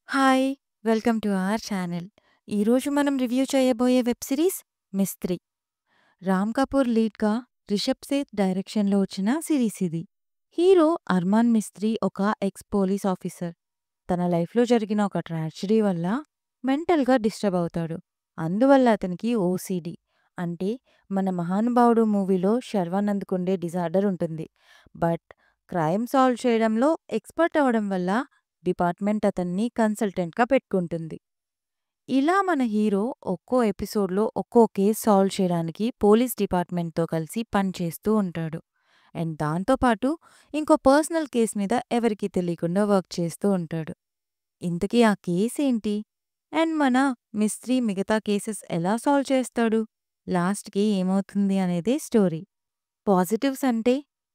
Hi! Welcome to our channel. ఈరోజు మనం review చేయబోయే వెబ్ సిరీస్ 'మిస్త్రీ'. రామ్ కపూర్ లీడ్‌గా, రిషబ్ సేథ్ డైరెక్షన్‌లో వచ్చిన సిరీస్ ఇది. హీరో అర్మాన్ మిస్త్రీ ఒక ఎక్స్ పోలీస్ ఆఫీసర్. తన లైఫ్‌లో జరిగిన ఒక ట్రాజడీ వల్ల మెంటల్‌గా డిస్టర్బ్ అవుతాడు. అందువల్ల అతనికి ఓసీడీ అంటే మన 'మహానుభావుడు' మూవీలో శర్వానంద్‌కు ఉండే డిజార్డర్ ఉంటుంది. బట్ క్రైమ్ సాల్వ్ చేయడంలో ఎక్స్‌పర్ట్ అవ్వడం వల్ల డిపార్ట్‌మెంట్ అతన్ని కన్సల్టెంట్‌గా పెట్టుకుంటుంది. ఇలా మన హీరో ఒక్కో ఎపిసోడ్‌లో ఒక్కో కేస్ సాల్వ్ చేయడానికి పోలీస్ డిపార్ట్‌మెంట్‌తో కలిసి పనిచేస్తూ ఉంటాడు. అండ్ దాంతో పాటు ఇంకో పర్సనల్ కేస్ మీద ఎవరికీ తెలియకుండా వర్క్ చేస్తూ ఉంటాడు. ఇంతకీ ఆ కేసేంటి? అండ్ మన మిస్త్రీ మిగతా కేసెస్ ఎలా సాల్వ్ చేస్తాడు? లాస్ట్‌కి ఏమవుతుంది అనేదే స్టోరీ. పాజిటివ్స్ అంటే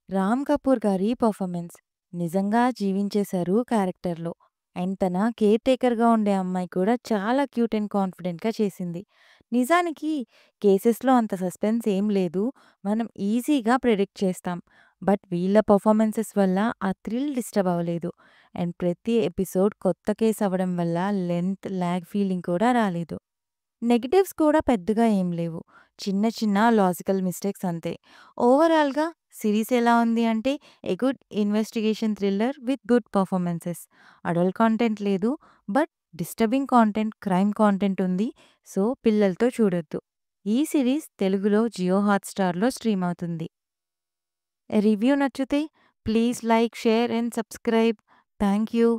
రామ్ కపూర్ గారి పర్ఫార్మెన్స్ నిజంగా జీవించేశారు క్యారెక్టర్‌లో. అండ్ తన కేర్ టేకర్‌గా ఉండే అమ్మాయి కూడా చాలా క్యూట్ అండ్ కాన్ఫిడెంట్‌గా చేసింది. నిజానికి కేసెస్‌లో అంత సస్పెన్స్ ఏం లేదు. మనం ఈజీగా ప్రెడిక్ట్ చేస్తాం. బట్ వీళ్ళ పర్ఫార్మెన్సెస్ వల్ల ఆ థ్రిల్ డిస్టర్బ్ అవ్వలేదు. అండ్ ప్రతి ఎపిసోడ్ కొత్త కేస్ అవ్వడం వల్ల లెంత్, ల్యాగ్ ఫీలింగ్ కూడా రాలేదు. నెగెటివ్స్ కూడా పెద్దగా ఏం లేవు. చిన్న చిన్న లాజికల్ మిస్టేక్స్ అంతే. ఓవరాల్‌గా సిరీస్ ఎలా ఉంది అంటే a good investigation thriller with good performances. Adult content లేదు. But disturbing content, crime content ఉంది. సో పిల్లలతో చూడొద్దు. ఈ సిరీస్ తెలుగులో జియో హాట్‌స్టార్‌లో స్ట్రీమ్ అవుతుంది. రివ్యూ నచ్చితే please like, share and subscribe. Thank you.